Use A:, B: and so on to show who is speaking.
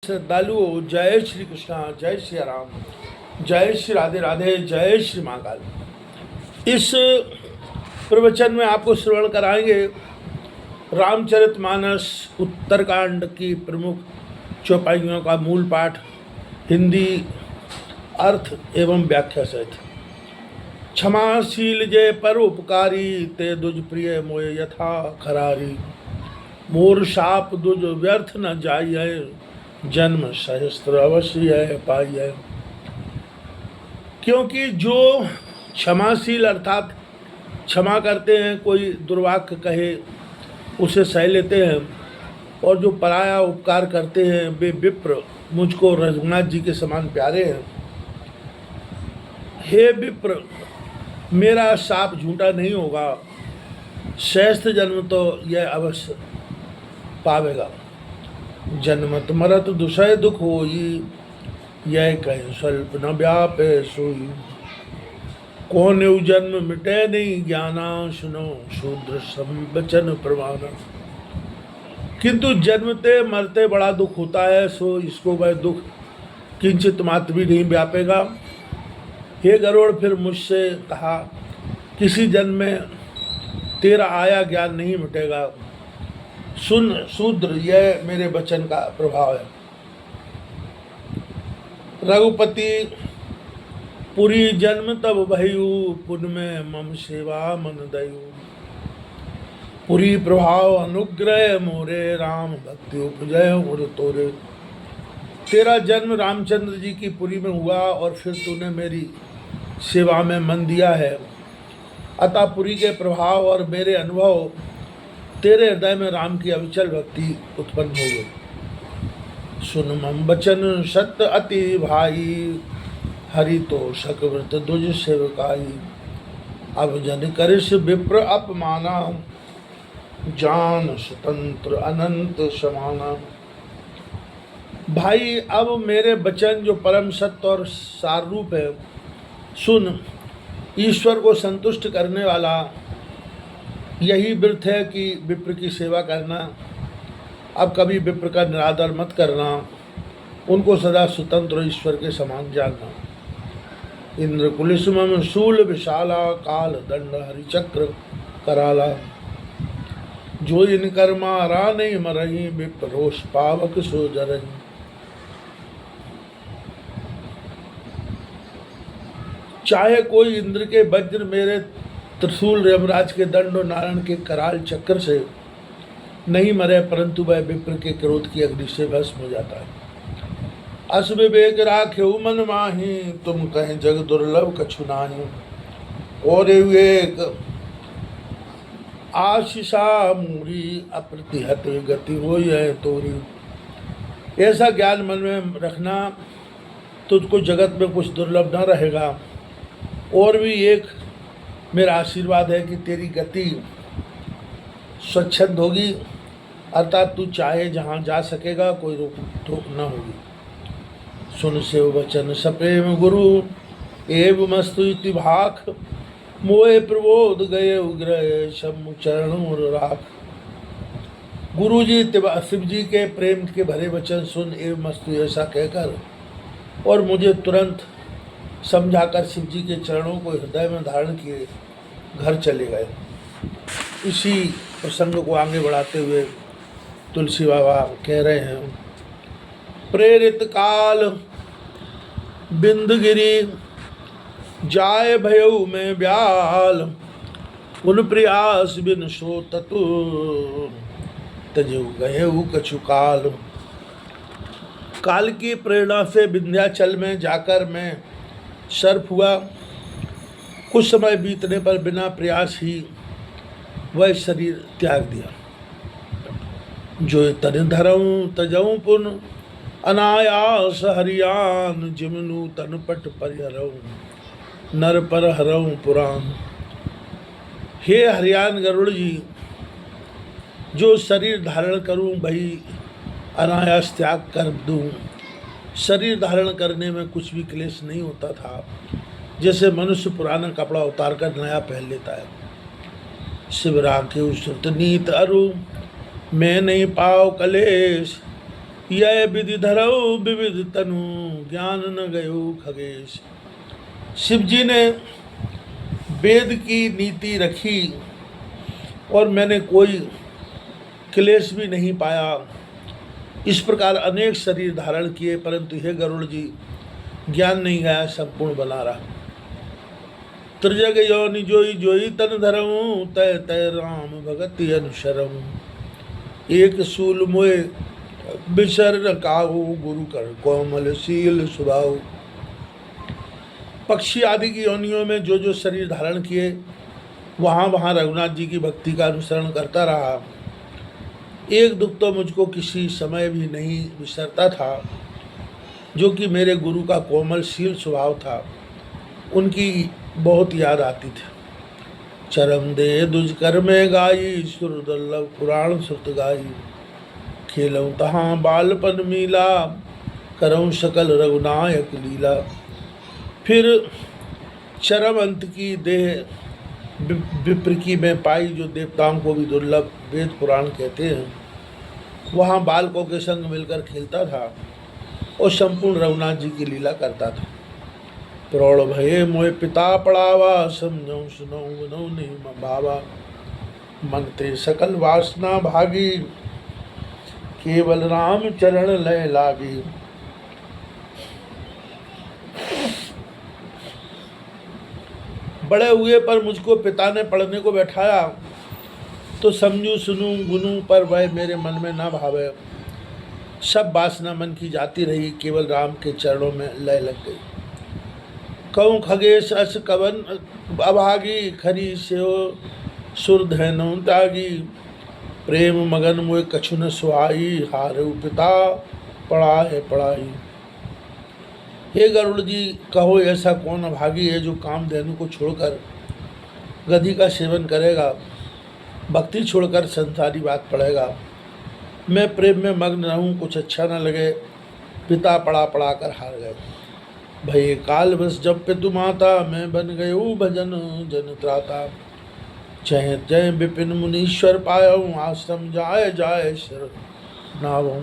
A: श्रद्धालुओं, जय श्री कृष्णा, जय श्री राम, जय श्री राधे राधे, जय श्री महाकाल। इस प्रवचन में आपको श्रवण कराएंगे रामचरितमानस उत्तरकांड की प्रमुख चौपाइयों का मूल पाठ हिंदी अर्थ एवं व्याख्या सहित। क्षमाशील जय परोपकारी, ते दुज प्रिय मोय यथा खरारी। मोर शाप दुज व्यर्थ न जाइए, जन्म सहस्त्र अवश्य है पाइए। क्योंकि जो क्षमाशील अर्थात क्षमा करते हैं, कोई दुर्वाक्य कहे उसे सह लेते हैं, और जो पराया उपकार करते हैं वे विप्र मुझको रघुनाथ जी के समान प्यारे हैं। हे विप्र, मेरा शाप झूठा नहीं होगा, सहस्त्र जन्म तो यह अवश्य पावेगा। जन्मत मरत दुसह दुख होई, यह कहीं स्वल्प न व्यापे सोई। कौन जन्म मिटे नहीं ज्ञाना, सुनो शूद्र संवचन प्रमाण। किंतु जन्मते मरते बड़ा दुख होता है, सो इसको वह दुख किंचित मात्र भी नहीं व्यापेगा। हे गरुड़, फिर मुझसे कहा, किसी जन्म में तेरा आया ज्ञान नहीं मिटेगा। सुन शूद्र, यह मेरे वचन का प्रभाव है। रघुपति पुरी जन्म तब भयु, पुन में मम सेवा मन दयु। पुरी प्रभाव अनुग्रह मोरे, राम भक्ति उपजय उर तोरे। तेरा जन्म रामचंद्र जी की पुरी में हुआ और फिर तूने मेरी सेवा में मन दिया है। अतः पुरी के प्रभाव और मेरे अनुभव तेरे हृदय में राम की अविचल भक्ति उत्पन्न हो गई। सुन मम वचन सत्य अति भाई, हरि तो सकव्रत दुज सेवकाई। अब जन करिस विप्र अपमाना, जान स्वतंत्र अनंत समाना। भाई, अब मेरे वचन जो परम सत्य और सार रूप है, सुन। ईश्वर को संतुष्ट करने वाला यही व्रत है कि विप्र की सेवा करना। अब कभी विप्र का निरादर मत करना, उनको सदा स्वतंत्र ईश्वर के समान जानना। इंद्र कुलिसमम शूल विशाला, काल दंड हरिचक्र कराला। जो इन कर्मा रा नहीं मरही, विप्रोष पावक सो जरही। चाहे कोई इंद्र के वज्र, मेरे त्रिशूल, यमराज के दंड और नारायण के कराल चक्र से नहीं मरे, परंतु वह विप्र के क्रोध की अग्नि से भस्म हो जाता है। अस विवेक राख्यो मन माही, तुम कहें जग दुर्लभ कछु नाही। और विवेक आशीषा मूरी, अप्रतिहत गति हो तोरी। ऐसा ज्ञान मन में रखना, तुझको जगत में कुछ दुर्लभ न रहेगा। और भी एक मेरा आशीर्वाद है कि तेरी गति स्वच्छंद होगी, अर्थात तू चाहे जहाँ जा सकेगा, कोई रोक टोक न होगी। सुन से वचन सप्रेम गुरु, एव मस्तु इति भाख। मोए प्रबोध गए उग्र, शम्मु चरण राख। गुरु जी शिव जी के प्रेम के भरे वचन सुन, एव मस्तु ऐसा कहकर और मुझे तुरंत समझाकर शिव जी के चरणों को हृदय में धारण किए घर चले गए। इसी प्रसंग को आगे बढ़ाते हुए तुलसी बाबा कह रहे हैं, प्रेरित काल बिंदगिरी, जाय भयउ में ब्याल। उन प्रयास बिन सो ततु, तजु गयउ कछु काल। काल की प्रेरणा से विंध्याचल में जाकर मैं सर्प हुआ। कुछ समय बीतने पर बिना प्रयास ही वह शरीर त्याग दिया। जो तन धरऊं तजऊं पुन, अनायास हरियान। जिमनु तन पट परिहरऊं, नर पर हरऊं पुराण। हे हरियान गरुड़ जी, जो शरीर धारण करूं वही अनायास त्याग कर दूं। शरीर धारण करने में कुछ भी क्लेश नहीं होता था, जैसे मनुष्य पुराना कपड़ा उतार कर नया पहन लेता है। शिवराम के श्रुत नीत अरु, मैं नहीं पाओ कलेश। यह विधि धरौ विविध तनु ज्ञान न गयो खगेश। शिव जी ने वेद की नीति रखी और मैंने कोई क्लेश भी नहीं पाया। इस प्रकार अनेक शरीर धारण किए, परंतु हे गरुड़ जी, ज्ञान नहीं गया, संपूर्ण बना रहा। त्रिजग योनि जोई जोई तन धरऊं, तय तय राम भगति अनुशरऊं। एक सूल मोए बिसर न काहू, गुरु कर कोमल शील सुभाऊ। पक्षी आदि की योनियों में जो जो शरीर धारण किए, वहाँ वहाँ रघुनाथ जी की भक्ति का अनुसरण करता रहा। एक दुख तो मुझको किसी समय भी नहीं बिसरता था, जो कि मेरे गुरु का कोमलशील स्वभाव था। उनकी बहुत याद आती थी। चरम दे दुष्कर में गाई, सुर दुर्लभ पुराण सुत गाई। खेलऊँ तहाँ बालपन मीला, करऊँ सकल रघुनायक लीला। फिर चरम अंत की देह विप्र की में पाई, जो देवताओं को भी दुर्लभ वेद पुराण कहते हैं। वहाँ बालकों के संग मिलकर खेलता था और संपूर्ण रघुनाथ जी की लीला करता था। प्रौढ़ भये मोए पिता पड़ावा, समझऊँ सुनऊँ विनऊँ नहीं भावा। मन ते सकल वासना भागी, केवल राम चरण लय लागी। बड़े हुए पर मुझको पिता ने पढ़ने को बैठाया, तो समझूं सुनूं गुनूं पर वह मेरे मन में न भावे। सब वासना मन की जाती रही, केवल राम के चरणों में लय लग गई। कहूँ खगेश अस कवन अभागी, खरी से सुर धैनो त्यागी। प्रेम मगन मोए कछु न सुहाई, हारऊ पिता पढ़ाए पढ़ाई। हे गरुड़ जी, कहो ऐसा कौन अभागी है जो कामधेनु को छोड़कर गधी का सेवन करेगा, भक्ति छोड़कर संसारी बात पढ़ेगा। मैं प्रेम में मग्न रहूं, कुछ अच्छा न लगे, पिता पढ़ा पढ़ा कर हार गए। भय काल बस जब पे तुम आता, मैं बन गयो भजन जन त्राता। जय जय विपिन मुनीश्वर पायऊँ, आश्रम जाय जाय शर नावऊँ।